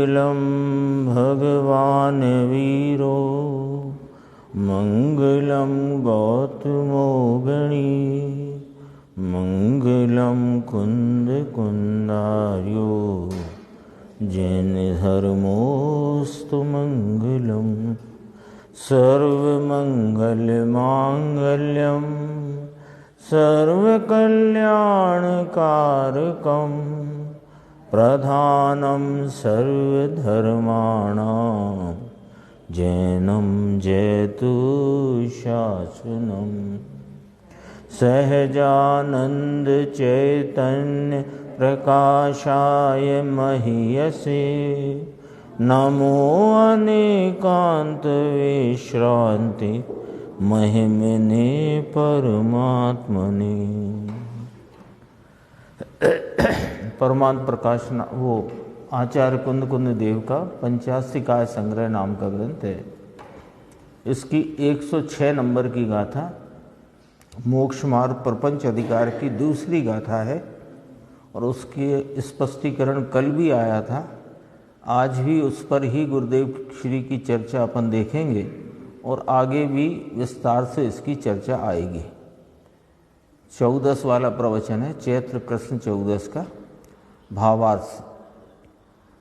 मङ्गलं भगवान् वीरो मङ्गलं गौतमो गणी मङ्गलं कुन्दकुन्दार्यो जैनधर्मोऽस्तु मङ्गलम् सर्वमङ्गलमाङ्गल्यं सर्वकल्याणकारकं प्रधानं सर्वधर्माणां जैनं जयतु शासनं सहजानन्द चैतन्य प्रकाशाय महीयसे नमो अनेकांत विश्रांति महिमने परमात्मने। परमात्म प्रकाश वो आचार्य कुंद देव का 85 काय संग्रह नाम का ग्रंथ है। इसकी 106 नंबर की गाथा मोक्ष मार्ग प्रपंच अधिकार की दूसरी गाथा है और उसके स्पष्टीकरण कल भी आया था। आज भी उस पर ही गुरुदेव श्री की चर्चा अपन देखेंगे और आगे भी विस्तार से इसकी चर्चा आएगी। 14 वाला प्रवचन है, चैत्र कृष्ण 14 का भावार्थ।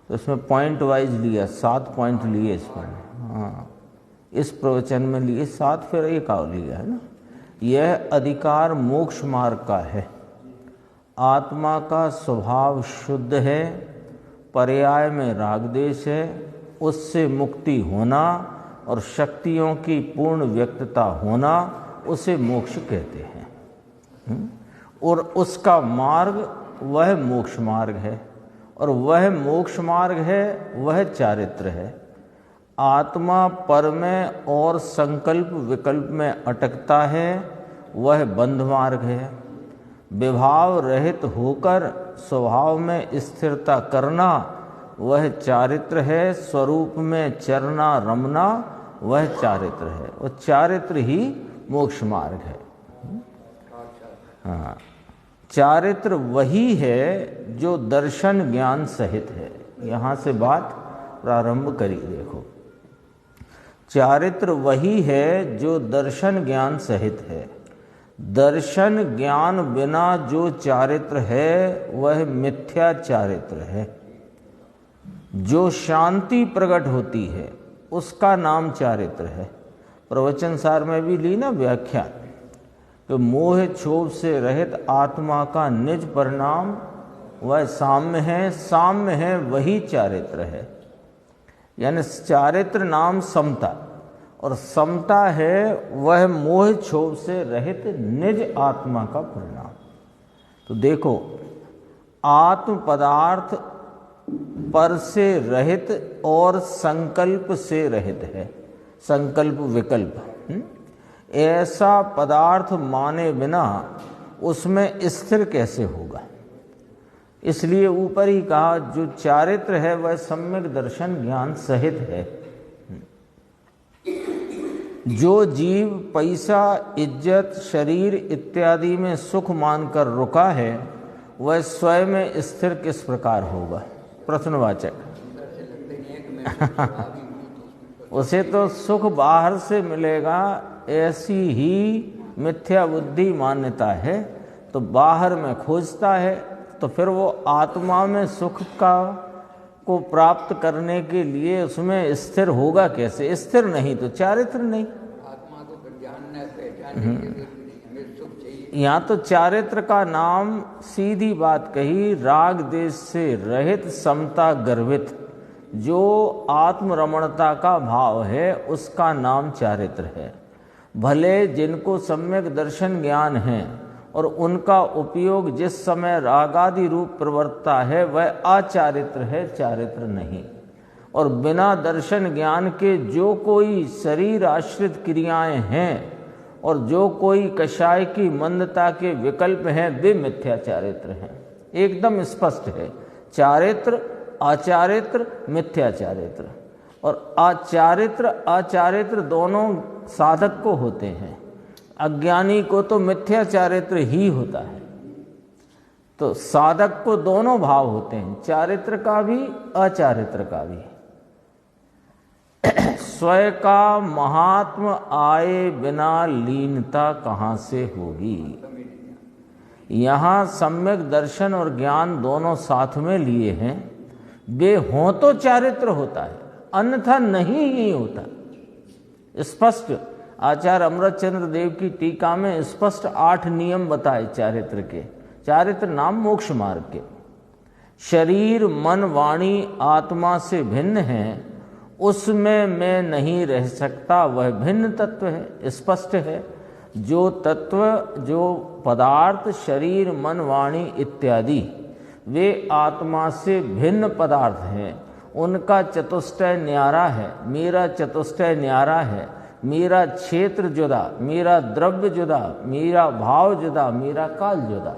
तो इसमें पॉइंट वाइज लिया, 7 पॉइंट लिए इस पर। हाँ, इस प्रवचन में लिए 7, फिर एक और लिया है ना। यह अधिकार मोक्ष मार्ग का है। आत्मा का स्वभाव शुद्ध है, पर्याय में राग देश है, उससे मुक्ति होना और शक्तियों की पूर्ण व्यक्तता होना उसे मोक्ष कहते हैं। और उसका मार्ग वह मोक्ष मार्ग है और वह मोक्ष मार्ग है, वह चारित्र है। आत्मा पर में और संकल्प विकल्प में अटकता है, वह बंध मार्ग है। विभाव रहित होकर स्वभाव में स्थिरता करना वह चारित्र है। स्वरूप में चरना रमना वह चारित्र है। वह चारित्र ही मोक्ष मार्ग है। हाँ, चारित्र वही है जो दर्शन ज्ञान सहित है। यहाँ से बात प्रारंभ करी। देखो, चारित्र वही है जो दर्शन ज्ञान सहित है। दर्शन ज्ञान बिना जो चारित्र है वह मिथ्या चारित्र है। जो शांति प्रकट होती है उसका नाम चारित्र है। प्रवचन सार में भी ली ना व्याख्या कि मोह क्षोभ से रहित आत्मा का निज परिणाम वह साम्य है। साम्य है वही चारित्र है। यानी चारित्र नाम समता और समता है वह मोह क्षोभ से रहित निज आत्मा का परिणाम। तो देखो, आत्म पदार्थ पर से रहित और संकल्प से रहित है। संकल्प विकल्प ऐसा पदार्थ माने बिना उसमें स्थिर कैसे होगा। इसलिए ऊपर ही कहा जो चारित्र है वह सम्यक दर्शन ज्ञान सहित है। जो जीव पैसा इज्जत शरीर इत्यादि में सुख मानकर रुका है वह स्वयं में स्थिर किस प्रकार होगा। प्रश्नवाचक। उसे तो सुख बाहर से मिलेगा, ऐसी ही मिथ्या बुद्धि मान्यता है तो बाहर में खोजता है। तो फिर वो आत्मा में सुख को प्राप्त करने के लिए उसमें स्थिर होगा कैसे। स्थिर नहीं तो चारित्र नहीं। आत्मा को ज्ञान न पहचानने के लिए हमें सुख चाहिए। यहाँ तो चारित्र का नाम सीधी बात कही, राग देश से रहित समता गर्वित जो आत्मरमणता का भाव है उसका नाम चारित्र है। भले जिनको सम्यक दर्शन ज्ञान है और उनका उपयोग जिस समय रागादि रूप प्रवर्तता है वह आचारित्र है, चारित्र नहीं। और बिना दर्शन ज्ञान के जो कोई शरीर आश्रित क्रियाएं हैं और जो कोई कषाय की मंदता के विकल्प हैं वे मिथ्या चारित्र हैं। एकदम स्पष्ट है। चारित्र आचारित्र मिथ्या चारित्र। और आचारित्र अचारित्र दोनों साधक को होते हैं। अज्ञानी को तो मिथ्या चारित्र ही होता है। तो साधक को दोनों भाव होते हैं, चारित्र का भी अचारित्र का भी। स्वयं का महात्म आए बिना लीनता कहाँ से होगी। यहाँ सम्यक दर्शन और ज्ञान दोनों साथ में लिए हैं। वे हों तो चारित्र होता है, अन्यथा नहीं ही होता। स्पष्ट आचार्य अमृतचंद्र देव की टीका में स्पष्ट 8 नियम बताए चारित्र के। चारित्र नाम मोक्ष मार्ग के। शरीर मन वाणी आत्मा से भिन्न है, उसमें मैं नहीं रह सकता, वह भिन्न तत्व है। स्पष्ट है, जो तत्व जो पदार्थ शरीर मन वाणी इत्यादि वे आत्मा से भिन्न पदार्थ हैं, उनका चतुष्टय न्यारा है, मेरा चतुष्टय न्यारा है। मेरा क्षेत्र जुदा, मेरा द्रव्य जुदा, मेरा भाव जुदा, मेरा काल जुदा।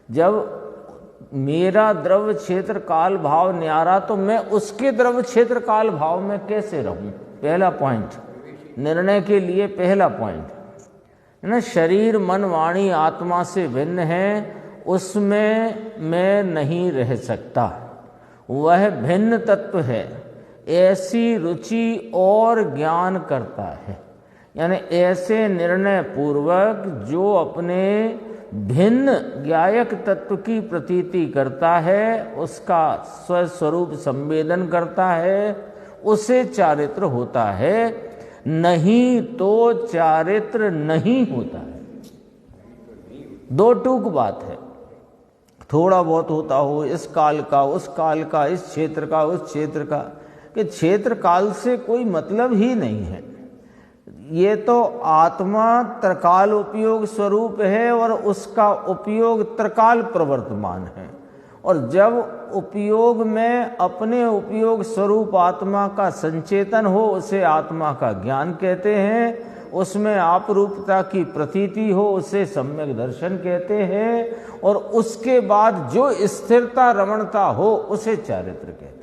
जब मेरा द्रव्य क्षेत्र काल भाव न्यारा, तो मैं उसके द्रव्य क्षेत्र काल भाव में कैसे रहूं? पहला पॉइंट, निर्णय के लिए पहला पॉइंट है ना। शरीर मन वाणी आत्मा से भिन्न है, उसमें मैं नहीं रह सकता, वह भिन्न तत्व है। ऐसी रुचि और ज्ञान करता है, यानी ऐसे निर्णय पूर्वक जो अपने भिन्न ज्ञायक तत्व की प्रतीति करता है, उसका स्वस्वरूप संवेदन करता है, उसे चारित्र होता है। नहीं तो चारित्र नहीं होता है। दो टूक बात है। थोड़ा बहुत होता हो, इस काल का उस काल का, इस क्षेत्र का उस क्षेत्र का, कि क्षेत्र काल से कोई मतलब ही नहीं है। ये तो आत्मा त्रकाल उपयोग स्वरूप है और उसका उपयोग त्रकाल प्रवर्तमान है। और जब उपयोग में अपने उपयोग स्वरूप आत्मा का संचेतन हो, उसे आत्मा का ज्ञान कहते हैं। उसमें आप रूपता की प्रतीति हो, उसे सम्यक दर्शन कहते हैं। और उसके बाद जो स्थिरता रमणता हो, उसे चारित्र कहते हैं।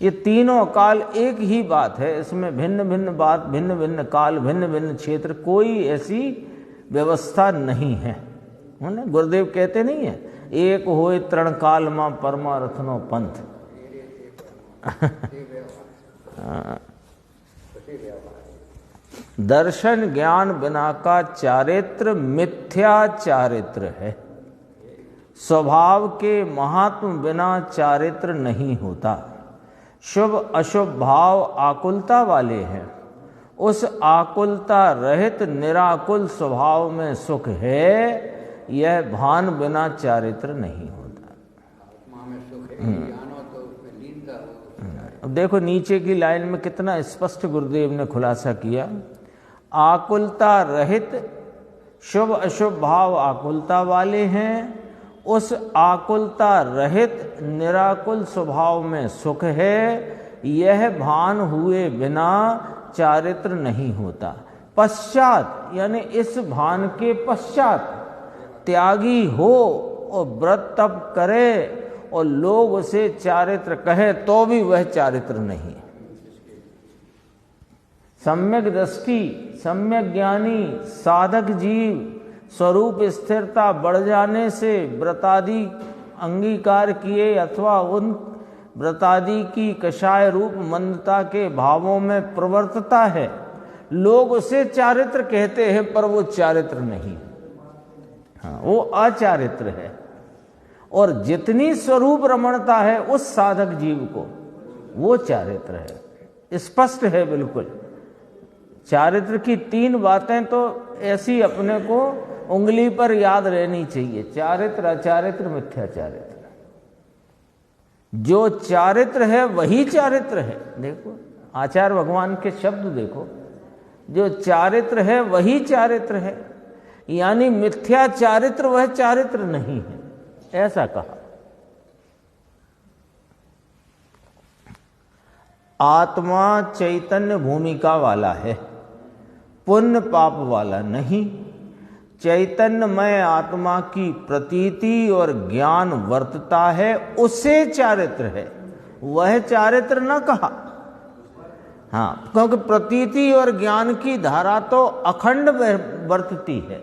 ये तीनों काल एक ही बात है, इसमें भिन्न भिन्न बात, भिन्न भिन्न काल, भिन्न भिन्न क्षेत्र, कोई ऐसी व्यवस्था नहीं है ना। गुरुदेव कहते नहीं है, एक होए तृण काल मां परमारथनो पंथ। दर्शन ज्ञान बिना का चारित्र मिथ्या चारित्र है। स्वभाव के महात्म बिना चारित्र नहीं होता। शुभ अशुभ भाव आकुलता वाले हैं, उस आकुलता रहित निराकुल स्वभाव में सुख है। यह भान बिना चारित्र नहीं होता। आत्मा में सुख है, जानो तो उसमें लीनता हो। अब देखो नीचे की लाइन में कितना स्पष्ट गुरुदेव ने खुलासा किया। आकुलता रहित, शुभ अशुभ भाव आकुलता वाले हैं, उस आकुलता रहित निराकुल स्वभाव में सुख है। यह भान हुए बिना चारित्र नहीं होता। पश्चात यानी इस भान के पश्चात त्यागी हो और व्रत तप करे और लोग उसे चारित्र कहे, तो भी वह चारित्र नहीं। सम्यक दृष्टि, सम्यक ज्ञानी साधक जीव स्वरूप स्थिरता बढ़ जाने से व्रतादि अंगीकार किए अथवा उन व्रतादि की कषाय रूप मंदता के भावों में प्रवर्तता है, लोग उसे चारित्र कहते हैं, पर वो चारित्र नहीं। हाँ, वो अचारित्र है। और जितनी स्वरूप रमणता है उस साधक जीव को, वो चारित्र है। स्पष्ट है बिल्कुल। चारित्र की 3 बातें तो ऐसी अपने को उंगली पर याद रहनी चाहिए। चारित्र, अचारित्र, मिथ्या चारित्र। जो चारित्र है वही चारित्र है। देखो आचार्य भगवान के शब्द देखो, जो चारित्र है वही चारित्र है, यानी मिथ्या चारित्र वह चारित्र नहीं है, ऐसा कहा। आत्मा चैतन्य भूमिका वाला है, पुण्य पाप वाला नहीं। चैतन्यमय आत्मा की प्रतीति और ज्ञान वर्तता है, उसे चारित्र है, वह चारित्र न कहा। हाँ, क्योंकि प्रतीति और ज्ञान की धारा तो अखंड वर्तती है।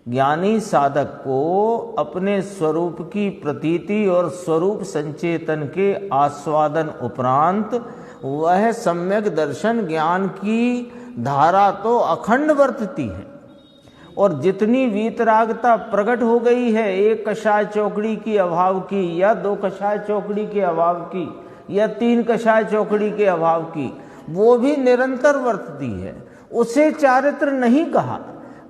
ज्ञानी साधक को अपने स्वरूप की प्रतीति और स्वरूप संचेतन के आस्वादन उपरांत वह सम्यक दर्शन ज्ञान की धारा तो अखंड वर्तती है, और जितनी वीतरागता प्रकट हो गई है एक कषाय चौकड़ी की अभाव की, या 2 कषाय चौकड़ी के अभाव की, या 3 कषाय चौकड़ी के अभाव की, वो भी निरंतर वर्तती है। उसे चारित्र नहीं कहा,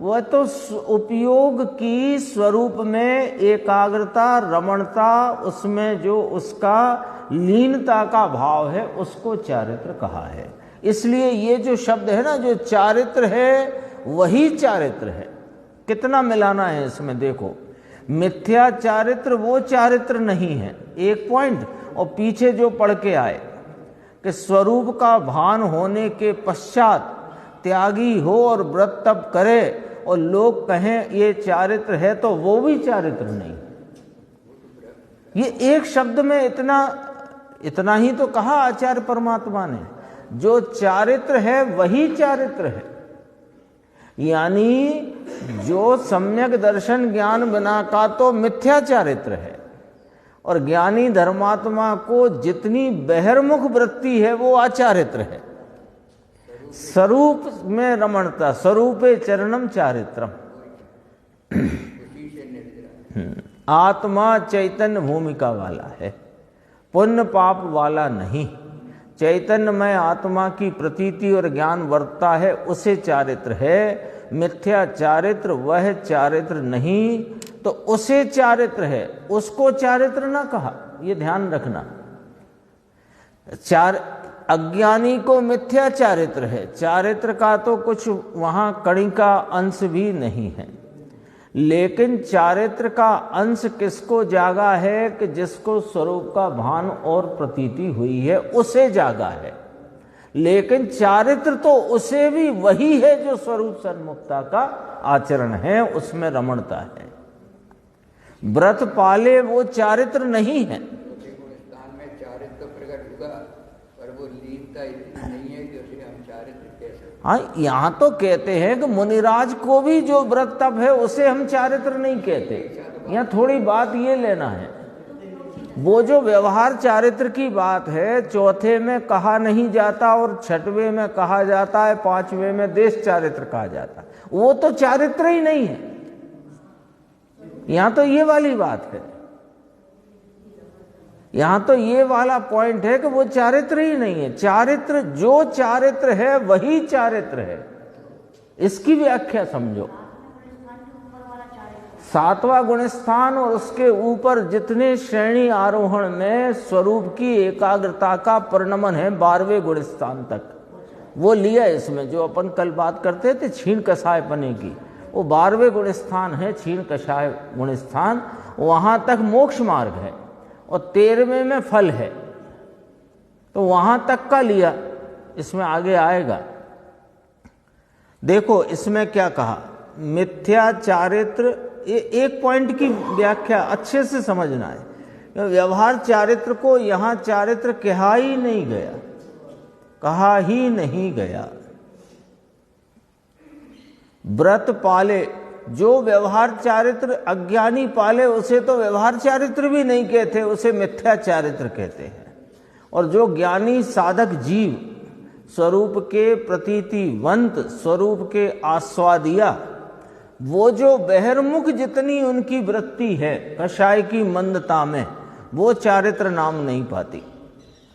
वह तो उपयोग की स्वरूप में एकाग्रता, रमणता, उसमें जो उसका लीनता का भाव है उसको चारित्र कहा है। इसलिए ये जो शब्द है ना, जो चारित्र है वही चारित्र है। कितना मिलाना है इसमें देखो, मिथ्या चारित्र वो चारित्र नहीं है, एक पॉइंट, और पीछे जो पढ़ के आए कि स्वरूप का भान होने के पश्चात त्यागी हो और व्रत तप करे और लोग कहें ये चारित्र है, तो वो भी चारित्र नहीं। ये एक शब्द में इतना ही तो कहा आचार्य परमात्मा ने, जो चारित्र है वही चारित्र है। यानी जो सम्यक दर्शन ज्ञान बिना का तो मिथ्या चारित्र है, और ज्ञानी धर्मात्मा को जितनी बहिर्मुख वृत्ति है वो आचारित्र है। स्वरूप में रमणता, स्वरूपे चरणम चारित्रम। आत्मा चैतन्य भूमिका वाला है, पुण्य पाप वाला नहीं। चैतन्यमय आत्मा की प्रतीति और ज्ञान वर्तता है, उसे चारित्र है। मिथ्या चारित्र वह चारित्र नहीं, तो उसे चारित्र है, उसको चारित्र ना कहा, ये ध्यान रखना। अज्ञानी को मिथ्या चारित्र है, चारित्र का तो कुछ वहां कणी का अंश भी नहीं है। लेकिन चारित्र का अंश किसको जागा है कि जिसको स्वरूप का भान और प्रतीति हुई है उसे जागा है। लेकिन चारित्र तो उसे भी वही है जो स्वरूप सन्मुक्ता का आचरण है, उसमें रमणता है। व्रत पाले वो चारित्र नहीं है। स्थान में चारित्र प्रकट हुआ, पर वो लीनता इतनी नहीं है कि उसे हम चारित्र कह सकते। हाँ, यहाँ तो कहते हैं कि मुनिराज को भी जो व्रत तप है उसे हम चारित्र नहीं कहते। यहाँ थोड़ी बात ये लेना है, वो जो व्यवहार चारित्र की बात है, चौथे में कहा नहीं जाता और छठवें में कहा जाता है, 5वें में देश चारित्र कहा जाता है, वो तो चारित्र ही नहीं है। यहां तो ये वाली बात है, यहां तो ये वाला पॉइंट है कि वो चारित्र ही नहीं है। चारित्र जो चारित्र है वही चारित्र है, इसकी व्याख्या समझो। 7वां गुण स्थान और उसके ऊपर जितने श्रेणी आरोहण में स्वरूप की एकाग्रता का परिणमन है 12वें गुण स्थान तक, वो लिया इसमें। जो अपन कल बात करते थे क्षीण कषाय पने की, वो 12वें गुण स्थान है, क्षीण कषाय गुण स्थान। वहां तक मोक्ष मार्ग है और 13वें में फल है, तो वहां तक का लिया, इसमें आगे आएगा। देखो इसमें क्या कहा, मिथ्या चारित्र, ये एक पॉइंट की व्याख्या अच्छे से समझना है। व्यवहार चारित्र को यहां चारित्र कहा ही नहीं गया, कहा ही नहीं गया। व्रत पाले, जो व्यवहार चारित्र अज्ञानी पाले उसे तो व्यवहार चारित्र भी नहीं कहते, उसे मिथ्या चारित्र कहते हैं। और जो ज्ञानी साधक जीव स्वरूप के प्रतीतिवंत, स्वरूप के आस्वादिया, वो जो बहिर्मुख जितनी उनकी वृत्ति है कषाय की मंदता में, वो चारित्र नाम नहीं पाती।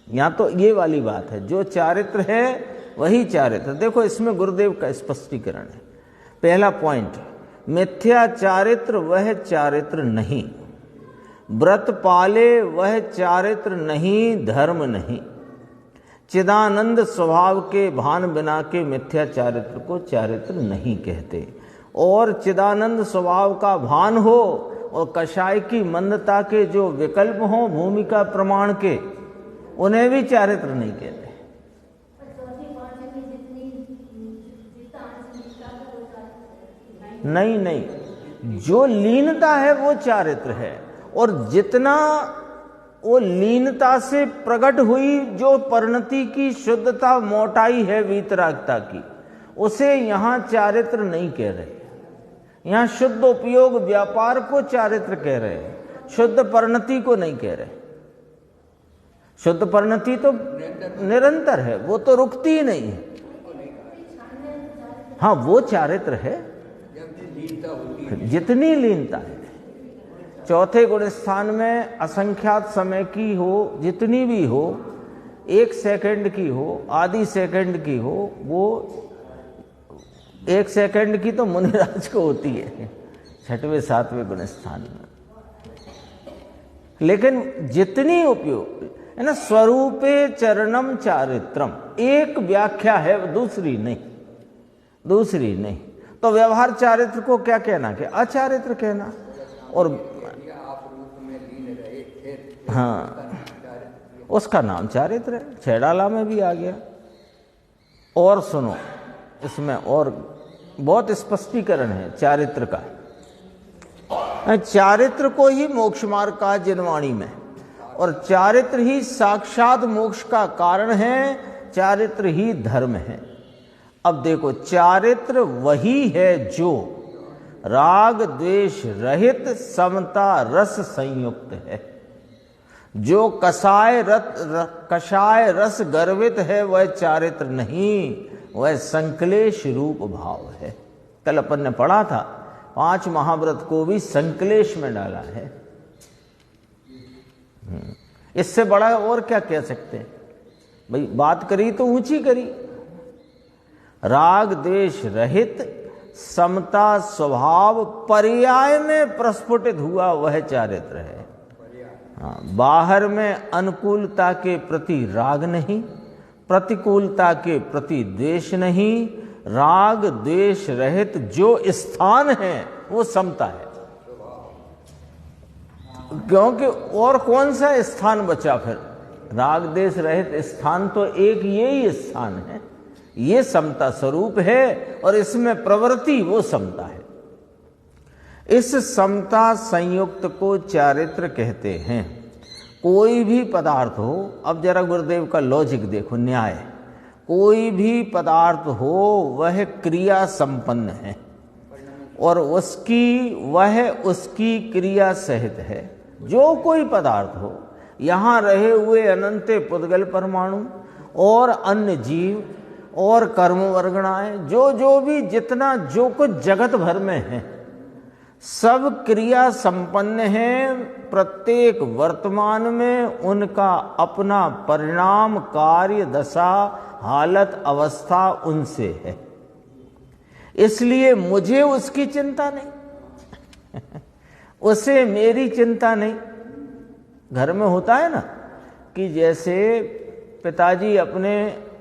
यहां तो ये वाली बात है, जो चारित्र है वही चारित्र। देखो इसमें गुरुदेव का स्पष्टीकरण है। पहला पॉइंट, मिथ्या चारित्र वह चारित्र नहीं, व्रत पाले वह चारित्र नहीं, धर्म नहीं। चिदानंद स्वभाव के भान बिना के मिथ्या चारित्र को चारित्र नहीं कहते। और चिदानंद स्वभाव का भान हो और कषाय की मंदता के जो विकल्प हो भूमिका प्रमाण के, उन्हें भी चारित्र नहीं कहते। नहीं नहीं, जो लीनता है वो चारित्र है, और जितना वो लीनता से प्रकट हुई जो परिणति की शुद्धता मोटाई है वीतरागता की, उसे यहां चारित्र नहीं कह रहे। यहां शुद्ध उपयोग व्यापार को चारित्र कह रहे हैं, शुद्ध परिणति को नहीं कह रहे। शुद्ध परिणति तो निरंतर है, वो तो रुकती ही नहीं है। हाँ, वो चारित्र है जितनी लीनता है। चौथे गुण स्थान में असंख्यात समय की हो, जितनी भी हो, 1 सेकंड की हो, आधी सेकंड की हो, वो 1 सेकंड की तो मुनिराज को होती है 6वें 7वें गुण स्थान में। लेकिन जितनी उपयोग है ना, स्वरूपे चरणम चारित्रम, एक व्याख्या है, दूसरी नहीं, दूसरी नहीं। तो व्यवहार चारित्र को क्या कहना, कि अचारित्र कहना। और हाँ, उसका नाम चारित्र है, छेड़ाला में भी आ गया। और सुनो, इसमें और बहुत स्पष्टीकरण है चारित्र का। चारित्र को ही मोक्ष मार्ग कहा जिनवाणी में, और चारित्र ही साक्षात मोक्ष का कारण है, चारित्र ही धर्म है। अब देखो, चारित्र वही है जो राग द्वेष रहित समता रस संयुक्त है। जो कषाय रस गर्वित है वह चारित्र नहीं, वह संक्लेश रूप भाव है। कल अपन ने पढ़ा था 5 महाव्रत को भी संक्लेश में डाला है। इससे बड़ा और क्या कह सकते हैं भाई, बात करी तो ऊंची करी। राग द्वेष रहित समता स्वभाव पर्याय में प्रस्फुटित हुआ वह चारित्र है। हाँ, बाहर में अनुकूलता के प्रति राग नहीं, प्रतिकूलता के प्रति द्वेष नहीं, राग द्वेष रहित जो स्थान है वो समता है। क्योंकि और कौन सा स्थान बचा फिर, राग द्वेष रहित स्थान तो एक यही स्थान है, ये समता स्वरूप है, और इसमें प्रवृत्ति वो समता है। इस समता संयुक्त को चारित्र कहते हैं। कोई भी पदार्थ हो, अब जरा गुरुदेव का लॉजिक देखो, न्याय, कोई भी पदार्थ हो वह क्रिया संपन्न है, और वह उसकी क्रिया सहित है। जो कोई पदार्थ हो, यहाँ रहे हुए अनंत पुद्गल परमाणु और अन्य जीव और कर्म वर्गणाएं, जो भी जितना जो कुछ जगत भर में है, सब क्रिया संपन्न है। प्रत्येक वर्तमान में उनका अपना परिणाम, कार्य, दशा, हालत, अवस्था उनसे है। इसलिए मुझे उसकी चिंता नहीं उसे मेरी चिंता नहीं। घर में होता है ना कि जैसे पिताजी अपने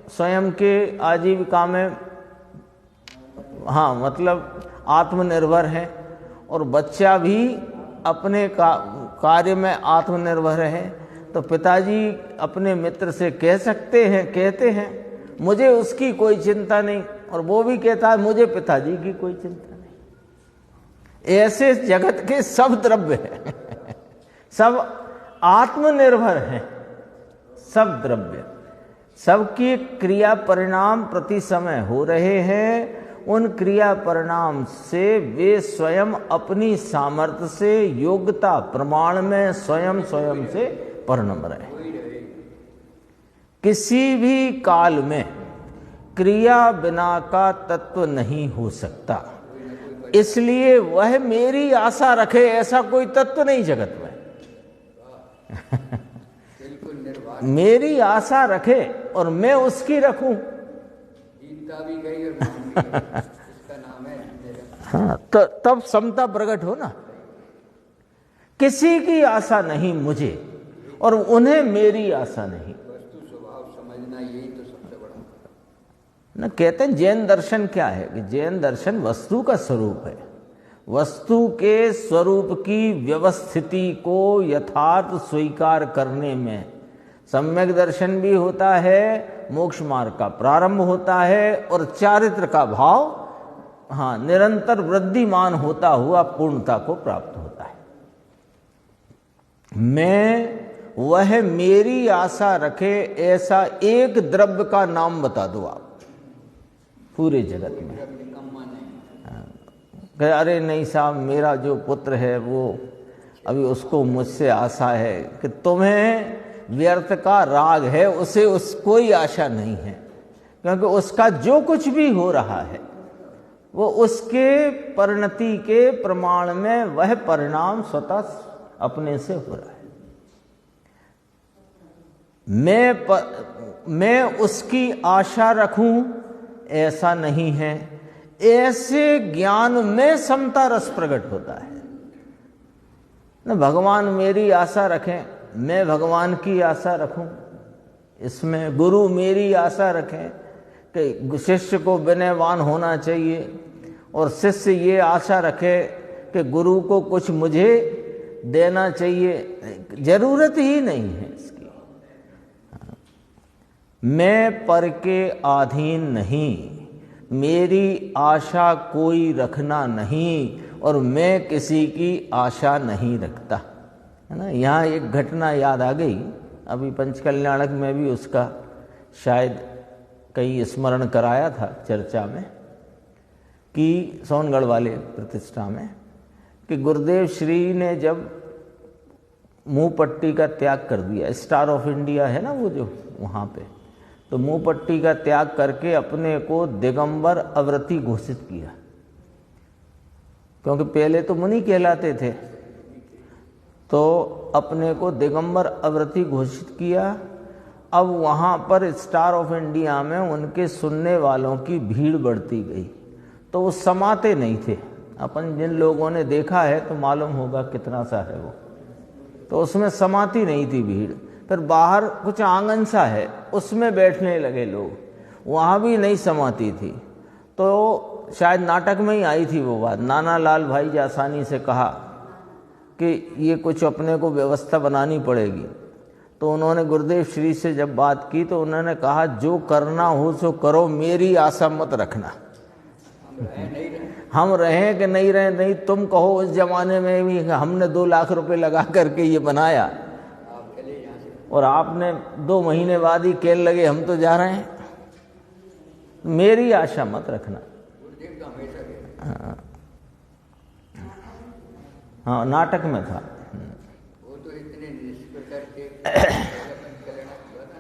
स्वयं के आजीविका में, हाँ मतलब आत्मनिर्भर है, और बच्चा भी अपने कार्य में आत्मनिर्भर है, तो पिताजी अपने मित्र से कहते हैं मुझे उसकी कोई चिंता नहीं, और वो भी कहता है मुझे पिताजी की कोई चिंता नहीं। ऐसे जगत के सब द्रव्य हैं सब आत्मनिर्भर हैं, सब द्रव्य, सबकी क्रिया परिणाम प्रति समय हो रहे हैं। उन क्रिया परिणाम से वे स्वयं अपनी सामर्थ्य से, योग्यता प्रमाण में स्वयं से परिणम रहे। किसी भी काल में क्रिया बिना का तत्व नहीं हो सकता, इसलिए वह मेरी आशा रखे ऐसा कोई तत्व नहीं जगत में मेरी आशा रखे और मैं उसकी रखूं, जीतता भी गई और इसका नाम है। हाँ, तो तब समता प्रकट हो ना। किसी की आशा नहीं मुझे, और उन्हें मेरी आशा नहीं। वस्तु स्वभाव समझना, यही तो सबसे बड़ा ना। कहते हैं जैन दर्शन क्या है, कि जैन दर्शन वस्तु का स्वरूप है। वस्तु के स्वरूप की व्यवस्थिति को यथार्थ स्वीकार करने में सम्यक दर्शन भी होता है, मोक्ष मार्ग का प्रारंभ होता है, और चारित्र का भाव हाँ निरंतर वृद्धिमान होता हुआ पूर्णता को प्राप्त होता है। मैं वह मेरी आशा रखे ऐसा एक द्रव्य का नाम बता दो आप पूरे जगत में। कहे अरे नहीं साहब, मेरा जो पुत्र है वो अभी उसको मुझसे आशा है कि तुम्हें व्यर्थ का राग है, उसे कोई आशा नहीं है, क्योंकि उसका जो कुछ भी हो रहा है वो उसके परिणति के प्रमाण में वह परिणाम स्वतः अपने से हो रहा है। मैं उसकी आशा रखूं ऐसा नहीं है। ऐसे ज्ञान में समता रस प्रकट होता है न। भगवान मेरी आशा रखें, मैं भगवान की आशा रखूं, इसमें गुरु मेरी आशा रखें कि शिष्य को विनयवान होना चाहिए, और शिष्य ये आशा रखे कि गुरु को कुछ मुझे देना चाहिए, जरूरत ही नहीं है इसकी। मैं पर के अधीन नहीं, मेरी आशा कोई रखना नहीं, और मैं किसी की आशा नहीं रखता, है ना। यहाँ एक घटना याद आ गई, अभी पंचकल्याणक में भी उसका शायद कहीं स्मरण कराया था चर्चा में, कि सोनगढ़ वाले प्रतिष्ठा में, कि गुरुदेव श्री ने जब मुंह पट्टी का त्याग कर दिया, स्टार ऑफ इंडिया है ना वो जो वहाँ पे, तो मुंह पट्टी का त्याग करके अपने को दिगंबर अव्रती घोषित किया, क्योंकि पहले तो मुनि कहलाते थे, तो अपने को दिगंबर अव्रती घोषित किया। अब वहाँ पर स्टार ऑफ इंडिया में उनके सुनने वालों की भीड़ बढ़ती गई, तो वो समाते नहीं थे। अपन जिन लोगों ने देखा है तो मालूम होगा कितना सा है वो, तो उसमें समाती नहीं थी भीड़। फिर बाहर कुछ आंगन सा है, उसमें बैठने लगे लोग, वहाँ भी नहीं समाती थी। तो शायद नाटक में ही आई थी वो बात। नाना लाल भाई जासानी से कहा कि ये कुछ अपने को व्यवस्था बनानी पड़ेगी, तो उन्होंने गुरुदेव श्री से जब बात की तो उन्होंने कहा जो करना हो सो करो, मेरी आशा मत रखना। हम रहें कि नहीं रहें, नहीं तुम कहो। उस जमाने में भी हमने 2 लाख रुपए लगा करके ये बनाया, और आपने 2 महीने बाद ही कहने लगे हम तो जा रहे हैं। मेरी आशा मत रखना। हाँ, नाटक में था वो तो इतने निष्प्रकार के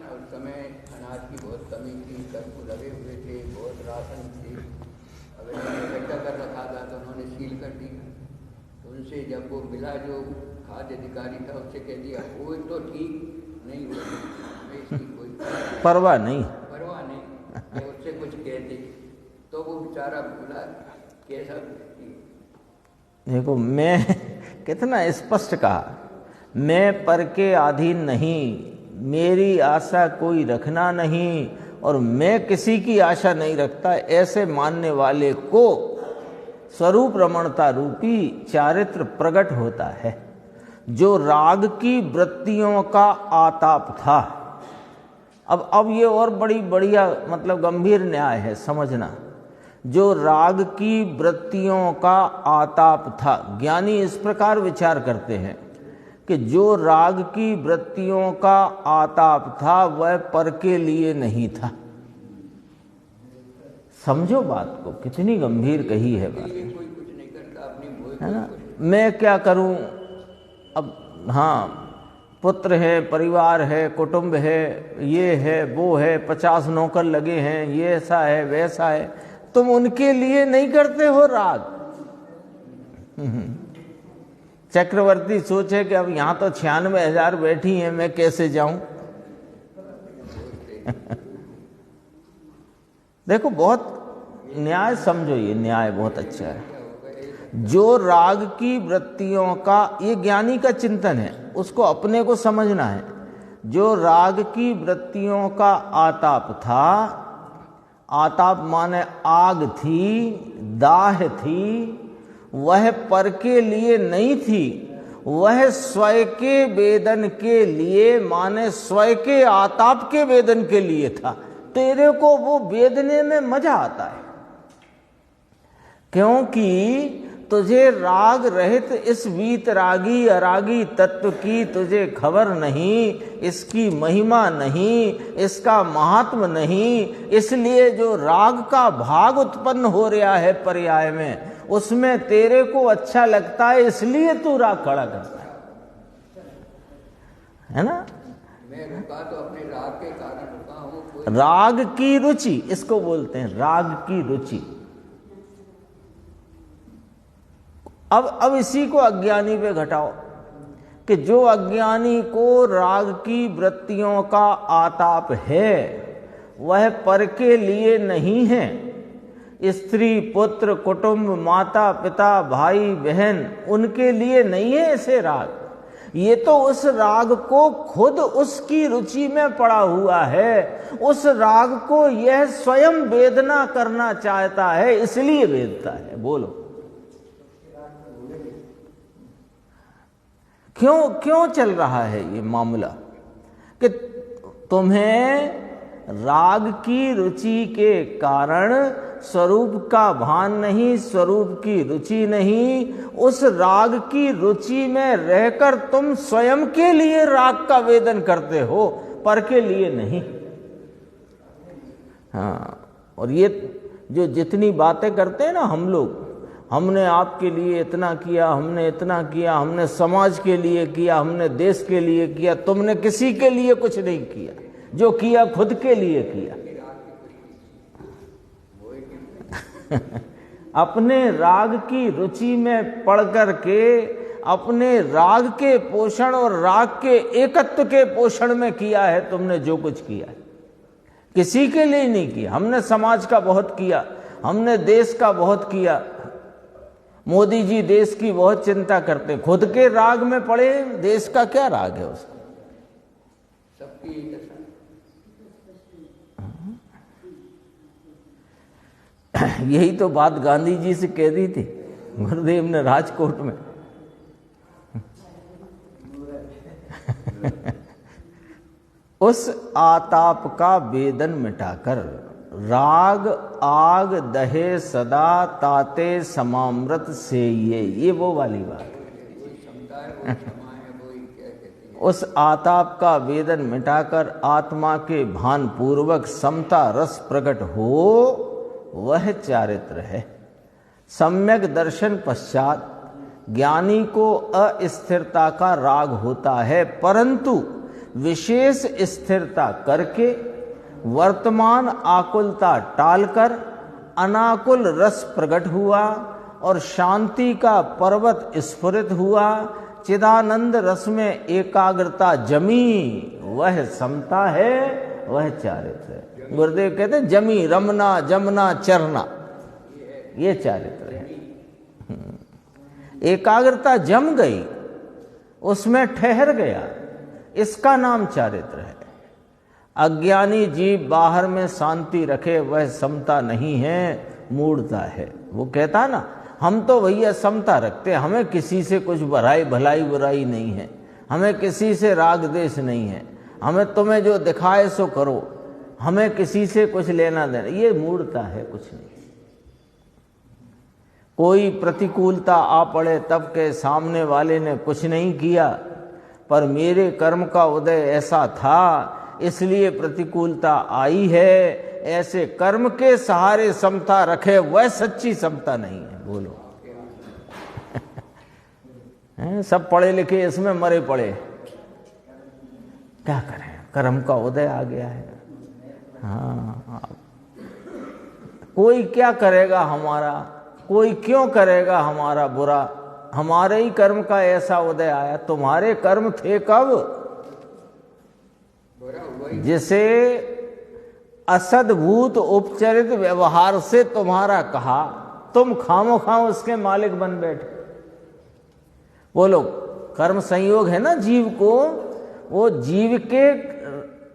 उस समय अनाज की बहुत कमी थी, कर्फ्यू लगे हुए थे, बहुत राशन थी। अगर इकट्ठा कर रखा था तो उन्होंने सील कर दी। तो उनसे जब वो मिला जो खाद्य अधिकारी था, उससे कह दिया वो तो ठीक नहीं हुआ, इसकी कोई परवाह नहीं उससे कुछ कह दी। तो वो बेचारा बोला कैसा। देखो, मैं कितना स्पष्ट कहा, मैं पर के अधीन नहीं, मेरी आशा कोई रखना नहीं, और मैं किसी की आशा नहीं रखता। ऐसे मानने वाले को स्वरूप रमणता रूपी चारित्र प्रकट होता है। जो राग की वृत्तियों का आताप था, अब ये और बड़ी बढ़िया मतलब गंभीर न्याय है, समझना। जो राग की वृत्तियों का आताप था, ज्ञानी इस प्रकार विचार करते हैं कि जो राग की वृत्तियों का आताप था वह पर के लिए नहीं था। समझो बात को, कितनी गंभीर कही है बात, है ना। मैं क्या करूं अब, हाँ पुत्र है, परिवार है, कुटुंब है, ये है वो है, 50 नौकर लगे हैं, ये ऐसा है वैसा है, तुम उनके लिए नहीं करते हो राग। चक्रवर्ती सोचे कि अब यहां तो 96,000 बैठी हैं, मैं कैसे जाऊं। देखो, बहुत न्याय समझो, ये न्याय बहुत अच्छा है। जो राग की वृत्तियों का, ये ज्ञानी का चिंतन है, उसको अपने को समझना है। जो राग की वृत्तियों का आताप था, आताप माने आग थी, दाह थी, वह पर के लिए नहीं थी, वह स्वयं के वेदन के लिए माने स्वयं के आताप के वेदन के लिए था। तेरे को वो वेदने में मजा आता है, क्योंकि तुझे राग रहित इस वीतरागी अरागी तत्व की तुझे खबर नहीं, इसकी महिमा नहीं, इसका महात्म नहीं। इसलिए जो राग का भाग उत्पन्न हो रहा है पर्याय में, उसमें तेरे को अच्छा लगता है इसलिए तू राग खड़ा करता है ना। मैं रुका तो अपने राग के कारण रुका हूँ। राग की रुचि इसको बोलते हैं, राग की रुचि। अब इसी को अज्ञानी पे घटाओ कि जो अज्ञानी को राग की वृत्तियों का आताप है वह पर के लिए नहीं है। स्त्री पुत्र कुटुंब माता पिता भाई बहन उनके लिए नहीं है ऐसे राग। ये तो उस राग को खुद उसकी रुचि में पड़ा हुआ है, उस राग को यह स्वयं वेदना करना चाहता है इसलिए वेदता है। बोलो क्यों चल रहा है ये मामला कि तुम्हें राग की रुचि के कारण स्वरूप का भान नहीं, स्वरूप की रुचि नहीं। उस राग की रुचि में रहकर तुम स्वयं के लिए राग का वेदन करते हो, पर के लिए नहीं। हाँ, और ये जो जितनी बातें करते हैं ना हम लोग, हमने आपके लिए इतना किया, हमने इतना किया, हमने समाज के लिए किया, हमने देश के लिए किया, तुमने किसी के लिए कुछ नहीं किया, जो किया खुद के लिए किया। अपने राग की रुचि में पड़ कर के अपने राग के पोषण और राग के एकत्व के पोषण में किया है तुमने जो कुछ किया है, किसी के लिए नहीं किया। हमने समाज का बहुत किया, हमने देश का बहुत किया। मोदी जी देश की बहुत चिंता करते, खुद के राग में पड़े, देश का क्या राग है उसका। सबकी यही तो बात गांधी जी से कह दी थी गुरुदेव ने राजकोट में। उस आताप का वेदन मिटाकर राग आग दहे सदा ताते समामृत से ये वो वाली बात। उस आताप का वेदन मिटाकर आत्मा के भान पूर्वक समता रस प्रकट हो, वह चारित्र है। सम्यक दर्शन पश्चात ज्ञानी को अस्थिरता का राग होता है, परंतु विशेष स्थिरता करके वर्तमान आकुलता टालकर अनाकुल रस प्रकट हुआ और शांति का पर्वत स्फुरित हुआ। चिदानंद रस में एकाग्रता जमी, वह समता है, वह चारित्र है। गुरुदेव कहते हैं जमी रमना जमना चरना, ये चारित्र है। एकाग्रता जम गई, उसमें ठहर गया, इसका नाम चारित्र है। अज्ञानी जीव बाहर में शांति रखे, वह समता नहीं है, मूढ़ता है। वो कहता है ना, हम तो भैया समता रखते, हमें किसी से कुछ भलाई बुराई नहीं है, हमें किसी से राग देश नहीं है, हमें तुम्हें जो दिखाए सो करो, हमें किसी से कुछ लेना देना। ये मूढ़ता है, कुछ नहीं। कोई प्रतिकूलता आ पड़े तब के सामने वाले ने कुछ नहीं किया, पर मेरे कर्म का उदय ऐसा था इसलिए प्रतिकूलता आई है, ऐसे कर्म के सहारे समता रखे, वह सच्ची समता नहीं है। बोलो सब पढ़े लिखे इसमें मरे पड़े, क्या करें, कर्म का उदय आ गया है। हाँ, कोई क्या करेगा हमारा, कोई क्यों करेगा हमारा बुरा, हमारे ही कर्म का ऐसा उदय आया। तुम्हारे कर्म थे कब, जिसे असद्भूत उपचरित व्यवहार से तुम्हारा कहा, तुम खामोखा उसके मालिक बन बैठे। बोलो, कर्म संयोग है ना जीव को, वो जीव के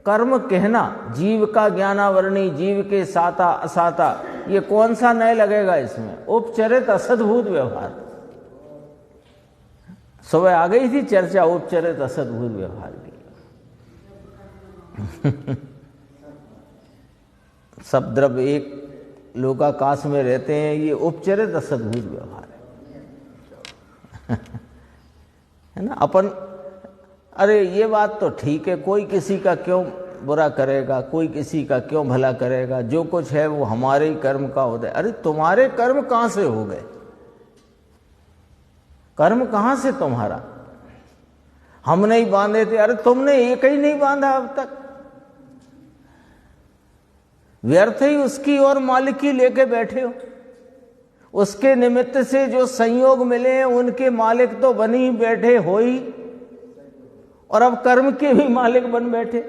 कर्म कहना, जीव का ज्ञानावरणी, जीव के साता असाता, ये कौन सा नए लगेगा इसमें। उपचरित असद्भूत व्यवहार, सुबह आ गई थी चर्चा उपचरित असद्भूत व्यवहार की। सब द्रव्य एक लोकाकाश में रहते हैं, ये उपचरित असद्भूत व्यवहार है ना। अपन अरे ये बात तो ठीक है, कोई किसी का क्यों बुरा करेगा, कोई किसी का क्यों भला करेगा, जो कुछ है वो हमारे ही कर्म का होता है। अरे तुम्हारे कर्म कहाँ से हो गए, कर्म कहां से तुम्हारा? हम नहीं बांधे थे। अरे तुमने एक ही नहीं बांधा अब तक, व्यर्थ ही उसकी और मालिकी लेके बैठे हो। उसके निमित्त से जो संयोग मिले हैं उनके मालिक तो बन ही बैठे हो ही, और अब कर्म के भी मालिक बन बैठे।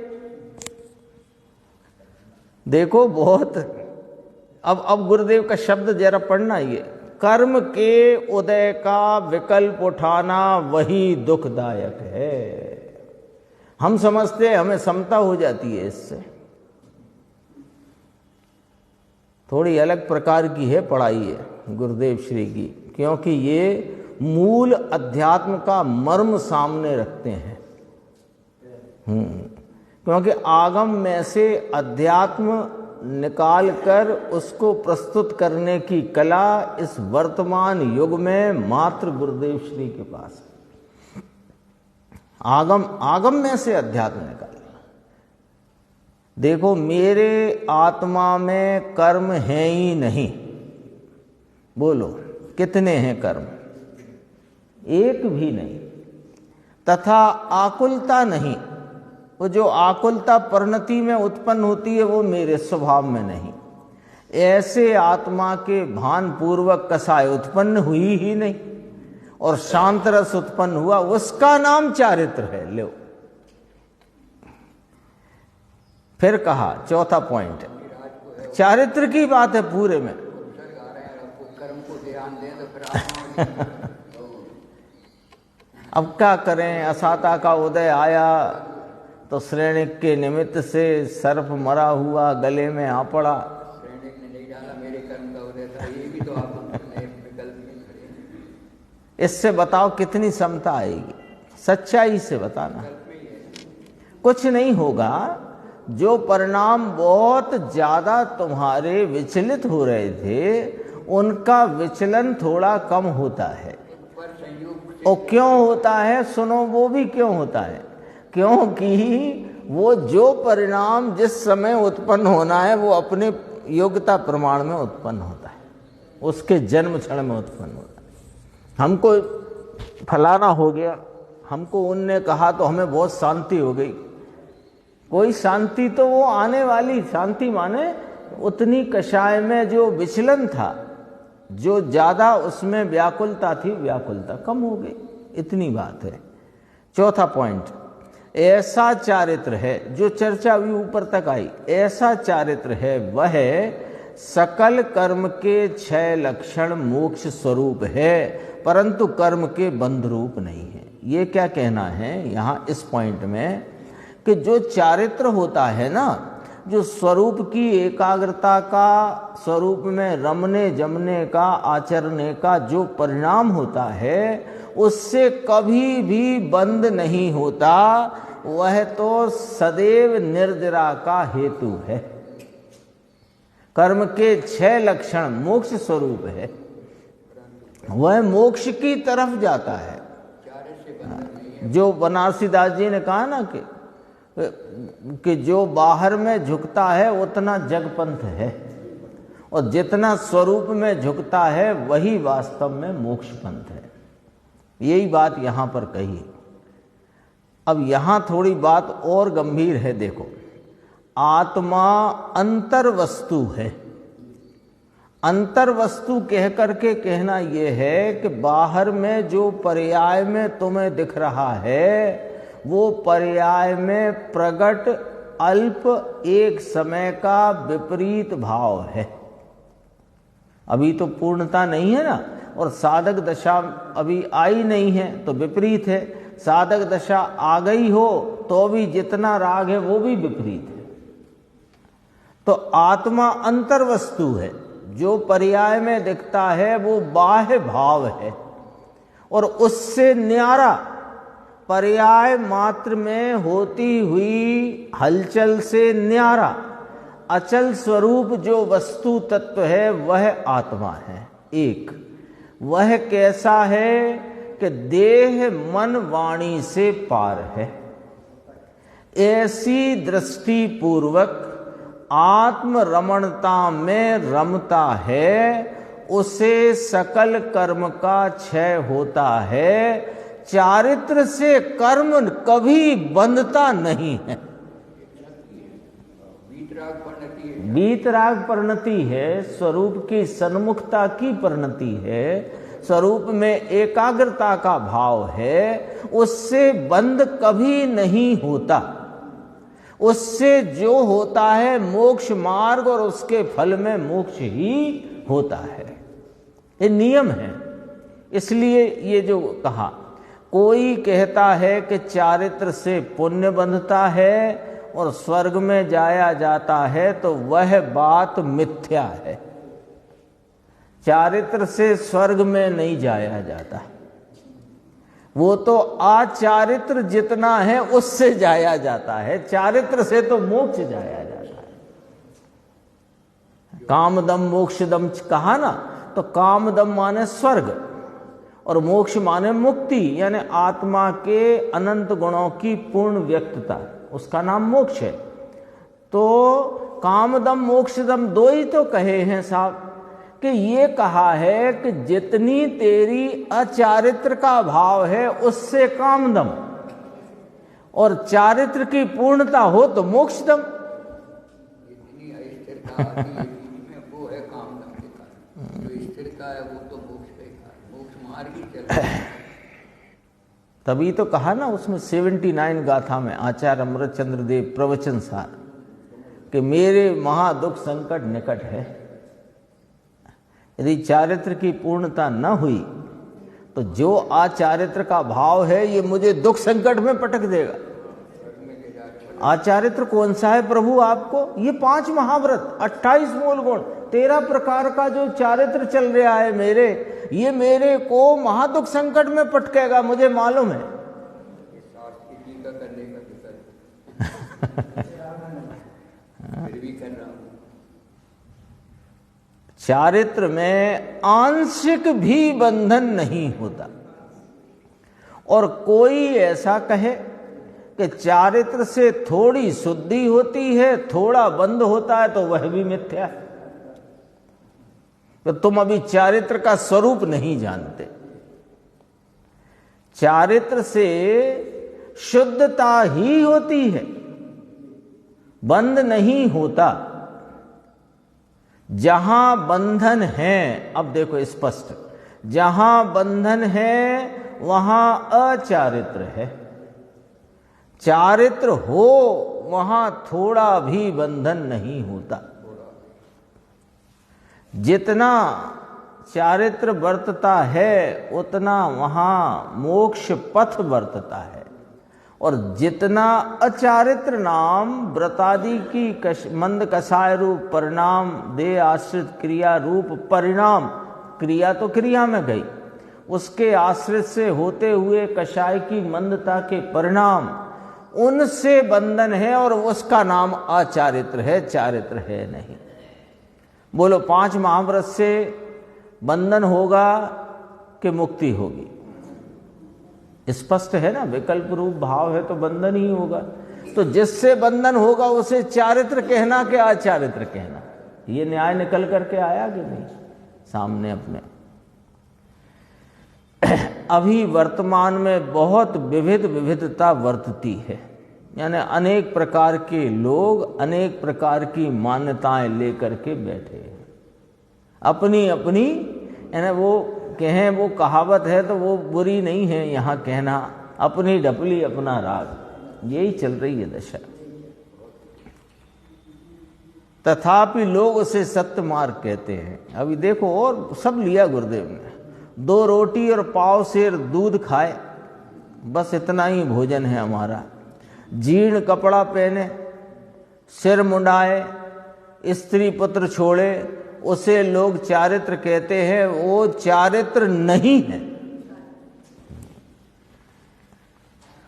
देखो बहुत, अब गुरुदेव का शब्द जरा पढ़ना, ये कर्म के उदय का विकल्प उठाना वही दुखदायक है। हम समझते हैं हमें समता हो जाती है इससे, थोड़ी अलग प्रकार की है पढ़ाई है गुरुदेव श्री की, क्योंकि ये मूल अध्यात्म का मर्म सामने रखते हैं। क्योंकि आगम में से अध्यात्म निकाल कर उसको प्रस्तुत करने की कला इस वर्तमान युग में मात्र गुरुदेव श्री के पास है। आगम में से अध्यात्म निकाल। देखो मेरे आत्मा में कर्म है ही नहीं, बोलो कितने हैं कर्म? एक भी नहीं। तथा आकुलता नहीं, वो जो आकुलता परिणति में उत्पन्न होती है वो मेरे स्वभाव में नहीं। ऐसे आत्मा के भान पूर्वक कसाय उत्पन्न हुई ही नहीं, और शांत रस उत्पन्न हुआ, उसका नाम चारित्र है। लो फिर कहा चौथा पॉइंट, चारित्र की बात है पूरे में। कर्म को ध्यान दें तो फिर अब क्या करें, असाता का उदय आया तो श्रेणिक के निमित्त से सर्प मरा हुआ गले में आ पड़ा। श्रेणिक ने नहीं डाला, मेरे कर्म का उदय था, ये भी तो आप विकल्प में खड़े। इससे बताओ कितनी समता आएगी? सच्चाई से बताना। कुछ नहीं होगा। जो परिणाम बहुत ज्यादा तुम्हारे विचलित हो रहे थे उनका विचलन थोड़ा कम होता है। और क्यों होता है सुनो, वो भी क्यों होता है, क्योंकि वो जो परिणाम जिस समय उत्पन्न होना है वो अपने योग्यता प्रमाण में उत्पन्न होता है, उसके जन्म क्षण में उत्पन्न होता है। हमको फलाना हो गया, हमको उनने कहा तो हमें बहुत शांति हो गई। कोई शांति तो वो आने वाली शांति माने उतनी कषाय में जो विचलन था, जो ज्यादा उसमें व्याकुलता थी, व्याकुलता कम हो गई, इतनी बात है। चौथा पॉइंट, ऐसा चारित्र है, जो चर्चा भी ऊपर तक आई, ऐसा चारित्र है वह सकल कर्म के 6 लक्षण मोक्ष स्वरूप है, परंतु कर्म के बंध रूप नहीं है। ये क्या कहना है यहाँ इस पॉइंट में, कि जो चारित्र होता है ना, जो स्वरूप की एकाग्रता का, स्वरूप में रमने जमने का, आचरने का जो परिणाम होता है, उससे कभी भी बंध नहीं होता, वह तो सदैव निर्जरा का हेतु है। कर्म के 6 लक्षण मोक्ष स्वरूप है, वह मोक्ष की तरफ जाता है। जो बनारसी दास जी ने कहा ना कि जो बाहर में झुकता है उतना जगपंथ है, और जितना स्वरूप में झुकता है वही वास्तव में मोक्ष पंथ है। यही बात यहां पर कही। अब यहां थोड़ी बात और गंभीर है। देखो, आत्मा अंतर वस्तु है। अंतर वस्तु कह करके कहना यह है कि बाहर में जो पर्याय में तुम्हें दिख रहा है वो पर्याय में प्रकट अल्प एक समय का विपरीत भाव है। अभी तो पूर्णता नहीं है ना, और साधक दशा अभी आई नहीं है तो विपरीत है। साधक दशा आ गई हो तो भी जितना राग है वो भी विपरीत है। तो आत्मा अंतर वस्तु है, जो पर्याय में दिखता है वो बाह्य भाव है, और उससे न्यारा पर्याय मात्र में होती हुई हलचल से न्यारा अचल स्वरूप जो वस्तु तत्व है वह आत्मा है। एक वह कैसा है कि देह मन वाणी से पार है। ऐसी दृष्टि पूर्वक आत्म रमणता में रमता है, उसे सकल कर्म का क्षय होता है। चारित्र से कर्म कभी बंधता नहीं है। वीतराग परिणति है, स्वरूप की सन्मुखता की परिणति है, स्वरूप में एकाग्रता का भाव है, उससे बंध कभी नहीं होता। उससे जो होता है मोक्ष मार्ग और उसके फल में मोक्ष ही होता है। ये नियम है। इसलिए ये जो कहा, कोई कहता है कि चारित्र से पुण्य बंधता है और स्वर्ग में जाया जाता है, तो वह बात मिथ्या है। चारित्र से स्वर्ग में नहीं जाया जाता, वो तो आचारित्र जितना है उससे जाया जाता है। चारित्र से तो मोक्ष जाया जाता है। कामदम मोक्षदम कहा ना, तो कामदम माने स्वर्ग और मोक्ष माने मुक्ति, यानी आत्मा के अनंत गुणों की पूर्ण व्यक्तता, उसका नाम मोक्ष है। तो कामदम मोक्षदम दो ही तो कहे हैं साहब, कि ये कहा है कि जितनी तेरी अचारित्र का भाव है उससे कामदम, और चारित्र की पूर्णता हो तो मोक्षदम। जितनी अस्थिरता में वो है कामदम के कारण, जो स्थिरता है वो तो मोक्ष के कारण, मोक्ष मार्ग ही चल रहा है। तभी तो कहा ना उसमें 79 गाथा में आचार्य अमृतचंद्र देव प्रवचन सार, कि मेरे महादुख संकट निकट है। यदि चारित्र की पूर्णता न हुई तो जो आचारित्र का भाव है ये मुझे दुख संकट में पटक देगा। आचारित्र कौन सा है प्रभु आपको? ये 5 महाव्रत, 28 मूल गुण, 13 प्रकार का जो चारित्र चल रहा है मेरे, ये मेरे को महादुख संकट में पटकेगा, मुझे मालूम है। फिर भी कर रहा हूं। चारित्र में आंशिक भी बंधन नहीं होता। और कोई ऐसा कहे कि चारित्र से थोड़ी शुद्धि होती है, थोड़ा बंध होता है, तो वह भी मिथ्या है। तो तुम अभी चारित्र का स्वरूप नहीं जानते। चारित्र से शुद्धता ही होती है, बंध नहीं होता। जहां बंधन है, अब देखो स्पष्ट, जहां बंधन है वहां अचारित्र है। चारित्र हो वहां थोड़ा भी बंधन नहीं होता। जितना चारित्र वर्तता है उतना वहां मोक्ष पथ वर्तता है, और जितना अचारित्र नाम व्रतादि की मंद कषाय रूप परिणाम दे आश्रित क्रिया रूप परिणाम, क्रिया तो क्रिया में गई, उसके आश्रित से होते हुए कषाय की मंदता के परिणाम, उनसे बंधन है और उसका नाम अचारित्र है, चारित्र है नहीं। बोलो 5 महाव्रत से बंधन होगा कि मुक्ति होगी? स्पष्ट है ना, विकल्प रूप भाव है तो बंधन ही होगा। तो जिससे बंधन होगा उसे चारित्र कहना कि अचारित्र कहना, ये न्याय निकल करके आया कि नहीं सामने अपने? अभी वर्तमान में बहुत विविधता वर्तती है, यानी अनेक प्रकार के लोग अनेक प्रकार की मान्यताएं लेकर के बैठे हैं अपनी अपनी। यानी वो कहें, वो कहावत है तो वो बुरी नहीं है यहाँ कहना, अपनी ढपली अपना राग, यही चल रही है दशा। तथापि लोग उसे सत्य मार्ग कहते हैं। अभी देखो, और सब लिया गुरुदेव ने, 2 रोटी और पाव सेर दूध खाए, बस इतना ही भोजन है हमारा। जीर्ण कपड़ा पहने, सिर मुंडाए, स्त्री पुत्र छोड़े, उसे लोग चारित्र कहते हैं। वो चारित्र नहीं है।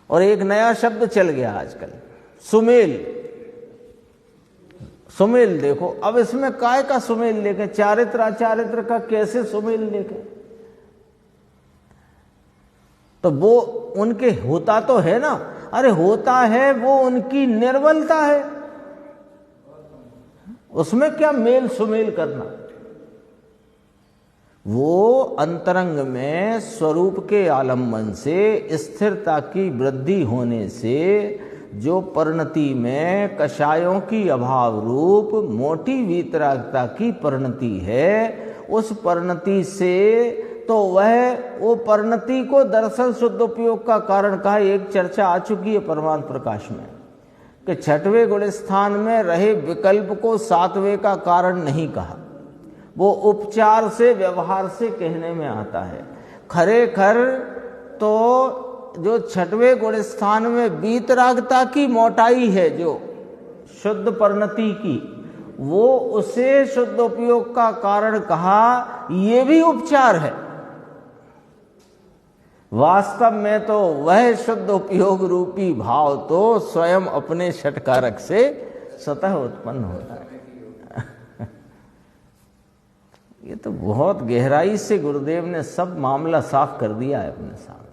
और एक नया शब्द चल गया आजकल, सुमेल। सुमेल देखो, अब इसमें काय का सुमेल लेके, चारित्र अचारित्र का कैसे सुमेल लेके? तो वो उनके होता तो है ना, अरे होता है, वो उनकी निर्बलता है, उसमें क्या मेल सुमेल करना? वो अंतरंग में स्वरूप के आलम्बन से स्थिरता की वृद्धि होने से जो परिणति में कषायों की अभाव रूप मोटी वीतरागता की परिणति है, उस परिणति से तो वो परिणति को दरअसल शुद्ध उपयोग का कारण कहा। एक चर्चा आ चुकी है परमार्थ प्रकाश में कि छठवें गुण स्थान में रहे विकल्प को सातवें का कारण नहीं कहा, वो उपचार से व्यवहार से कहने में आता है। खरेखर तो जो छठवें गुण स्थान में वीतरागता की मोटाई है, जो शुद्ध परिणति की, वो उसे शुद्ध उपयोग का कारण कहा। ये भी उपचार है। वास्तव में तो वह शुद्ध उपयोग रूपी भाव तो स्वयं अपने षटकारक से स्वतः उत्पन्न होता है। ये तो बहुत गहराई से गुरुदेव ने सब मामला साफ कर दिया है अपने सामने।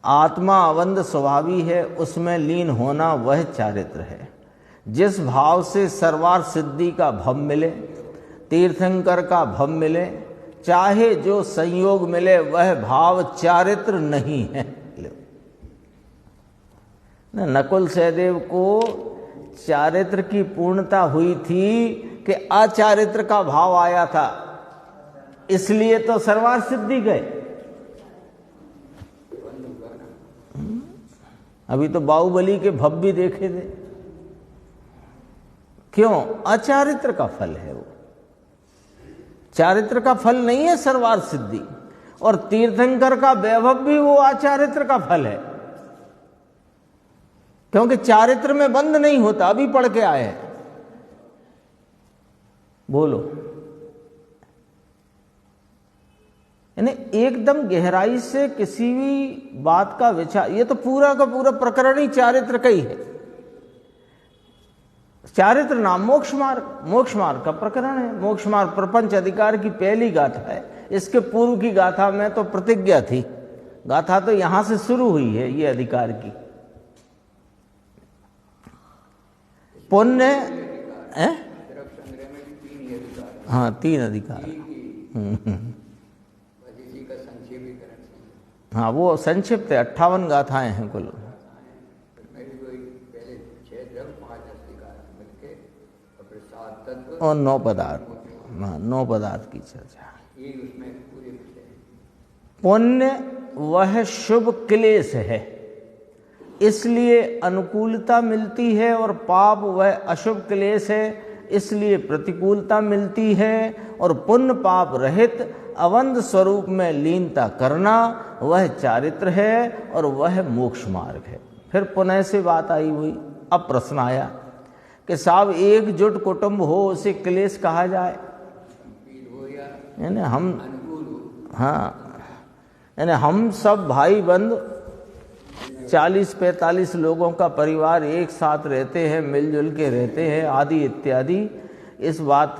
आत्मा अवंद स्वभावी है, उसमें लीन होना वह चारित्र है। जिस भाव से सर्वार्थ सिद्धि का भव मिले, तीर्थंकर का भव मिले, चाहे जो संयोग मिले, वह भाव चारित्र नहीं है। नकुल सहदेव को चारित्र की पूर्णता हुई थी कि अचारित्र का भाव आया था, इसलिए तो सर्वार्थ सिद्धि गए। अभी तो बाहुबली के भव भी देखे थे। क्यों? अचारित्र का फल है वो, चारित्र का फल नहीं है सर्वार्थ सिद्धि। और तीर्थंकर का वैभव भी वो अचारित्र का फल है, क्योंकि चारित्र में बंद नहीं होता। अभी पढ़ के आए हैं, बोलो। यानी एकदम गहराई से किसी भी बात का विचार, ये तो पूरा का पूरा प्रकरण ही चारित्र का ही है। चारित्र नाम मोक्ष मार्ग का प्रकरण है। मोक्ष मार्ग प्रपंच अधिकार की पहली गाथा है। इसके पूर्व की गाथा में तो प्रतिज्ञा थी। गाथा तो यहां से शुरू हुई है, ये अधिकार की। पुण्य है, हाँ 3 अधिकार। हाँ वो संक्षिप्त है, 58 गाथाएं हैं कुल। और 9 पदार्थ, हाँ 9 पदार्थ की चर्चा। पुण्य वह शुभ क्लेश है, इसलिए अनुकूलता मिलती है, और पाप वह अशुभ क्लेश है, इसलिए प्रतिकूलता मिलती है। और पुण्य पाप रहित अवंद स्वरूप में लीनता करना वह चारित्र है, और वह मोक्ष मार्ग है। फिर पुनः से बात आई हुई। अब प्रश्न आया कि साहब एकजुट कुटुंब हो उसे क्लेश कहा जाए? यानी हम सब भाई बंद 40-45 लोगों का परिवार एक साथ रहते हैं, मिलजुल के रहते हैं आदि इत्यादि, इस बात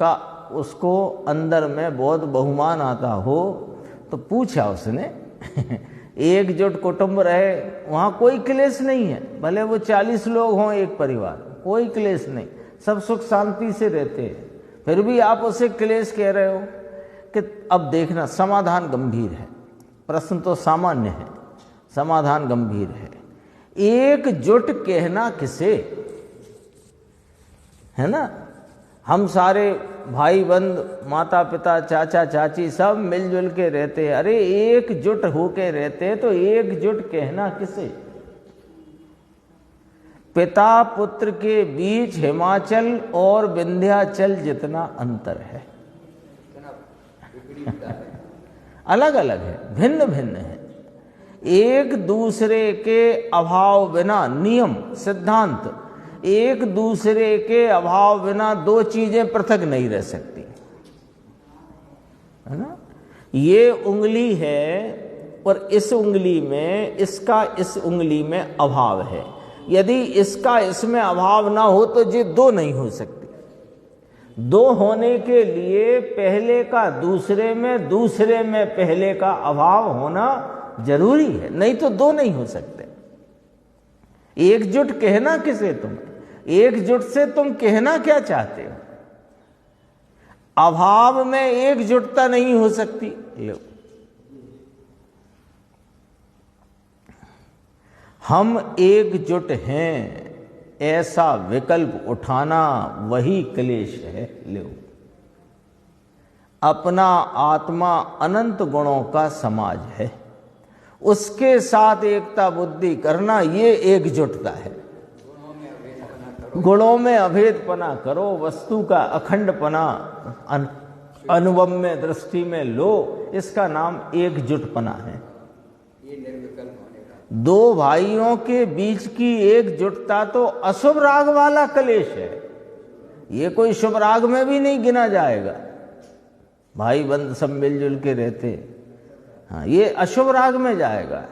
का उसको अंदर में बहुत बहुमान आता हो। तो पूछा उसने एकजुट कुटुंब रहे, वहाँ कोई क्लेश नहीं है, भले वो 40 लोग हों एक परिवार, कोई क्लेश नहीं, सब सुख शांति से रहते हैं। फिर भी आप उसे क्लेश कह रहे हो कि अब देखना, समाधान गंभीर है। प्रश्न तो सामान्य है, समाधान गंभीर है। एकजुट कहना किसे, है ना? हम सारे भाई बंद, माता पिता, चाचा चाची सब मिलजुल के रहते हैं। अरे एकजुट होके रहते हैं, तो एकजुट कहना किसे? पिता पुत्र के बीच हिमाचल और विंध्याचल जितना अंतर है। अलग अलग है, भिन्न भिन्न है। एक दूसरे के अभाव बिना, नियम सिद्धांत, एक दूसरे के अभाव बिना 2 चीजें पृथक नहीं रह सकती, है ना? ये उंगली है और इस उंगली में, इसका इस उंगली में अभाव है। यदि इसका इसमें अभाव ना हो तो ये 2 नहीं हो सकती। 2 होने के लिए पहले का दूसरे में, दूसरे में पहले का अभाव होना जरूरी है, नहीं तो 2 नहीं हो सकते। एकजुट कहना किसे तुम? एकजुट से तुम कहना क्या चाहते हो? अभाव में एकजुटता नहीं हो सकती। लो, हम एकजुट हैं ऐसा विकल्प उठाना वही क्लेश है। लो, अपना आत्मा अनंत गुणों का समाज है, उसके साथ एकता बुद्धि करना ये एकजुटता है। गुणों में अभेदपना करो, वस्तु का अखंडपना अनुभव में दृष्टि में लो, इसका नाम एकजुटपना है। ये निर्विकल्प होने का। दो भाइयों के बीच की एकजुटता तो अशुभ राग वाला क्लेश है, ये कोई शुभ राग में भी नहीं गिना जाएगा। भाई बंद सब मिलजुल के रहते, हाँ, ये अशुभ राग में जाएगा।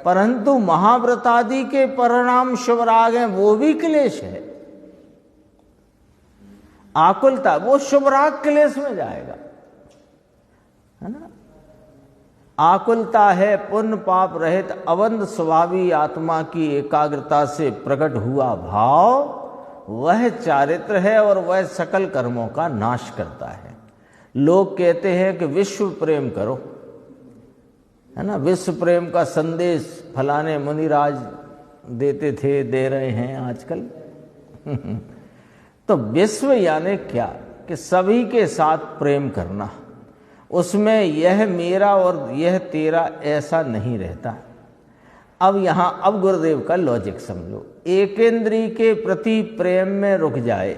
परंतु महाव्रत आदि के परिणाम शुभ राग हैं, वो भी क्लेश है। आकुलता वो शुभ राग क्लेश में जाएगा, है ना। आकुलता है पुण्य पाप रहित अवंध स्वभावी आत्मा की एकाग्रता से प्रकट हुआ भाव, वह चारित्र है और वह सकल कर्मों का नाश करता है। लोग कहते हैं कि विश्व प्रेम करो, है ना, विश्व प्रेम का संदेश फलाने मुनिराज देते थे, दे रहे हैं आजकल। तो विश्व यानी क्या कि सभी के साथ प्रेम करना, उसमें यह मेरा और यह तेरा ऐसा नहीं रहता। अब यहां अब गुरुदेव का लॉजिक समझो। एकेंद्री के प्रति प्रेम में रुक जाए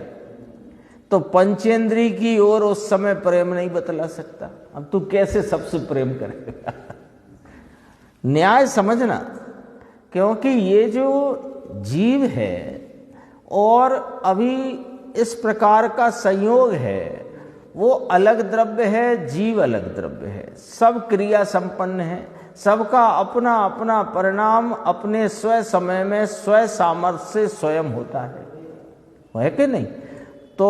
तो पंचेंद्री की ओर उस समय प्रेम नहीं बतला सकता। अब तू कैसे सबसे प्रेम करेगा? न्याय समझना, क्योंकि ये जो जीव है और अभी इस प्रकार का संयोग है, वो अलग द्रव्य है, जीव अलग द्रव्य है, सब क्रिया संपन्न है, सबका अपना अपना परिणाम अपने स्व समय में स्व सामर्थ्य से स्वयं होता है कि नहीं? तो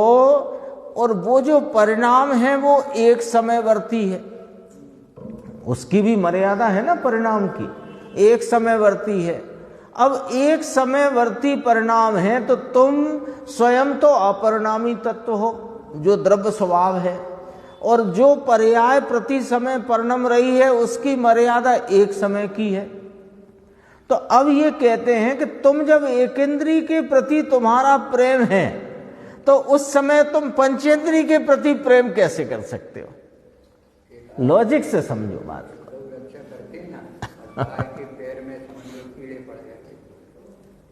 और वो जो परिणाम है वो एक समयवर्ती है, उसकी भी मर्यादा है ना परिणाम की, एक समयवर्ती है। अब एक समयवर्ती परिणाम है तो तुम स्वयं तो अपरिणामी तत्व हो जो द्रव्य स्वभाव है, और जो पर्याय प्रति समय परिणम रही है उसकी मर्यादा एक समय की है। तो अब ये कहते हैं कि तुम जब एकेंद्री के प्रति तुम्हारा प्रेम है तो उस समय तुम पंचेंद्री के प्रति प्रेम कैसे कर सकते हो? लॉजिक से समझो बात को। रक्षा करते ना, गाय के पैर में समझ लो कीड़े पड़ गए थे,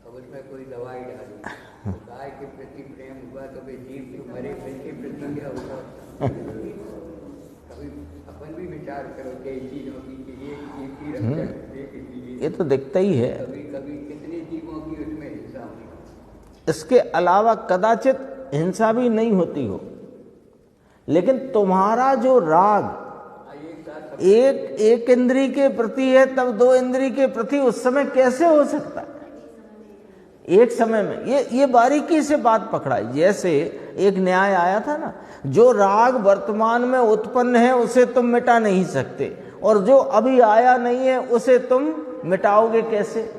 अब उसमें कोई दवाई डाली, गाय के प्रति प्रेम हुआ तो भाई जीव तो मरे, के प्रति क्या होगा? कभी अपन भी विचार करो कई चीजों की, ये तो दिखता ही है। कभी कभी कितने जीवों की उसमें हिंसा होगी। इसके अलावा कदाचित हिंसा भी नहीं होती हो, लेकिन तुम्हारा जो राग एक इंद्री के प्रति है तब दो इंद्री के प्रति उस समय कैसे हो सकता है? एक समय में ये बारीकी से बात पकड़ाई। जैसे एक न्याय आया था ना, जो राग वर्तमान में उत्पन्न है उसे तुम मिटा नहीं सकते, और जो अभी आया नहीं है उसे तुम मिटाओगे कैसे?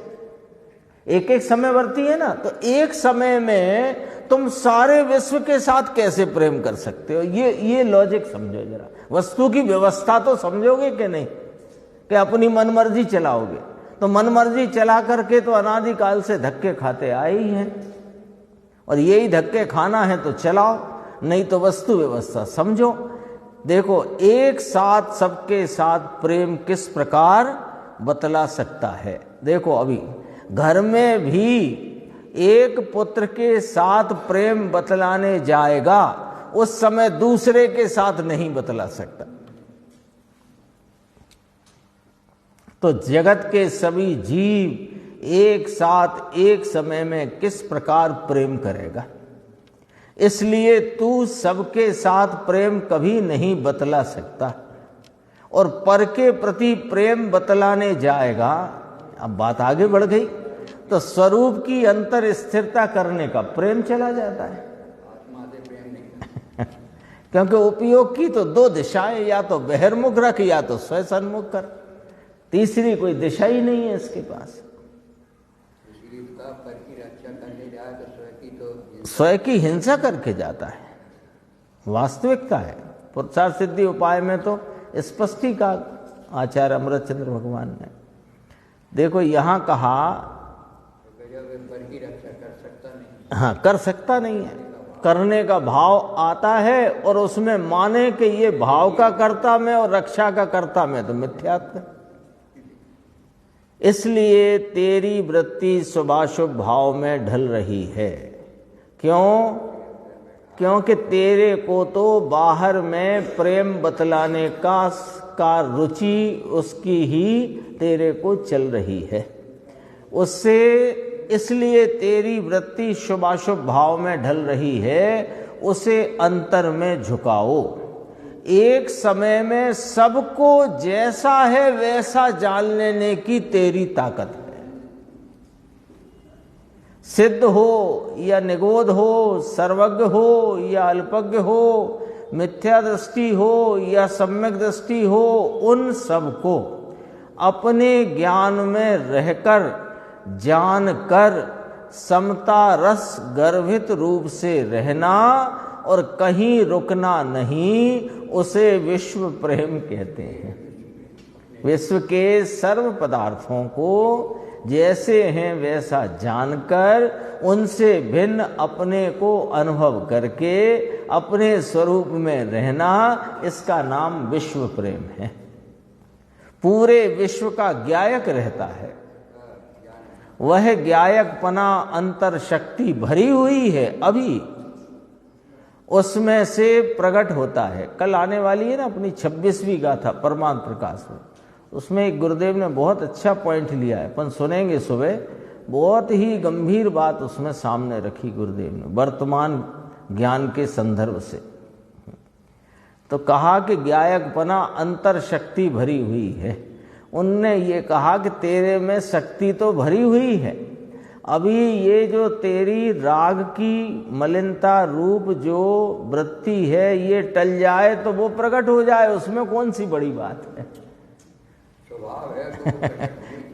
एक एक समयवर्ती है ना, तो एक समय में तुम सारे विश्व के साथ कैसे प्रेम कर सकते हो? ये लॉजिक समझो जरा। वस्तु की व्यवस्था तो समझोगे कि नहीं, कि अपनी मनमर्जी चलाओगे? तो मनमर्जी चला करके तो अनादिकाल से धक्के खाते आए ही हैं, और यही धक्के खाना है तो चलाओ, नहीं तो वस्तु व्यवस्था समझो। देखो, एक साथ सबके साथ प्रेम किस प्रकार बतला सकता है। देखो, अभी घर में भी एक पुत्र के साथ प्रेम बतलाने जाएगा, उस समय दूसरे के साथ नहीं बतला सकता। तो जगत के सभी जीव एक साथ एक समय में किस प्रकार प्रेम करेगा? इसलिए तू सबके साथ प्रेम कभी नहीं बतला सकता, और पर के प्रति प्रेम बतलाने जाएगा। अब बात आगे बढ़ गई तो स्वरूप की अंतर स्थिरता करने का प्रेम चला जाता है। आत्मा से प्रेम नहीं क्योंकि उपयोग की तो दो दिशाएं, या तो बहिर्मुख रख या तो स्वसन्मुख कर, तीसरी कोई दिशा ही नहीं है इसके पास। पर की रक्षा करने जाए तो स्वयं की हिंसा करके जाता है। वास्तविकता है। पुरुषार्थ सिद्धि उपाय में तो स्पष्ट ही कहा आचार्य अमृतचंद्र भगवान ने। देखो यहाँ कहा, बर की रक्षा कर सकता नहीं, हाँ कर सकता नहीं है, करने का भाव आता है और उसमें माने कि ये भाव का कर्ता में और रक्षा का कर्ता में, तो मिथ्यात्व है। इसलिए तेरी वृत्ति शुभाशुभ भाव में ढल रही है। क्यों? क्योंकि तेरे को तो बाहर में प्रेम बतलाने का रुचि उसकी ही तेरे को चल रही है, उससे इसलिए तेरी वृत्ति शुभाशुभ भाव में ढल रही है। उसे अंतर में झुकाओ। एक समय में सबको जैसा है वैसा जान लेने की तेरी ताकत है। सिद्ध हो या निगोध हो, सर्वज्ञ हो या अल्पज्ञ हो, मिथ्या दृष्टि हो या सम्यक दृष्टि हो, उन सबको अपने ज्ञान में रहकर जानकर समता रस गर्भित रूप से रहना और कहीं रुकना नहीं, उसे विश्व प्रेम कहते हैं। विश्व के सर्व पदार्थों को जैसे हैं वैसा जानकर उनसे भिन्न अपने को अनुभव करके अपने स्वरूप में रहना, इसका नाम विश्व प्रेम है। पूरे विश्व का ज्ञायक रहता है, वह ज्ञायकपना अंतर शक्ति भरी हुई है, अभी उसमें से प्रकट होता है। कल आने वाली है ना अपनी 26वीं गाथा परमार्थ प्रकाश में, उसमें एक गुरुदेव ने बहुत अच्छा पॉइंट लिया है, अपन सुनेंगे सुबह। बहुत ही गंभीर बात उसमें सामने रखी गुरुदेव ने वर्तमान ज्ञान के संदर्भ से। तो कहा कि ज्ञायकपना अंतर शक्ति भरी हुई है। उनने ये कहा कि तेरे में शक्ति तो भरी हुई है, अभी ये जो तेरी राग की मलिनता रूप जो वृत्ति है ये टल जाए तो वो प्रकट हो जाए, उसमें कौन सी बड़ी बात है। स्वभाव है तो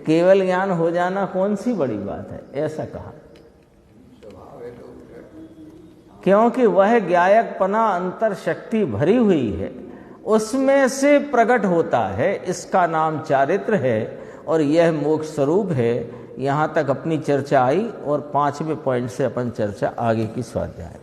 केवल ज्ञान हो जाना कौन सी बड़ी बात है, ऐसा कहा। स्वभाव है तो क्योंकि वह ज्ञायकपना अंतर शक्ति भरी हुई है, उसमें से प्रकट होता है, इसका नाम चारित्र है और यह मोक्ष स्वरूप है। यहाँ तक अपनी चर्चा आई और 5वें पॉइंट से अपन चर्चा आगे की स्वाध्याय।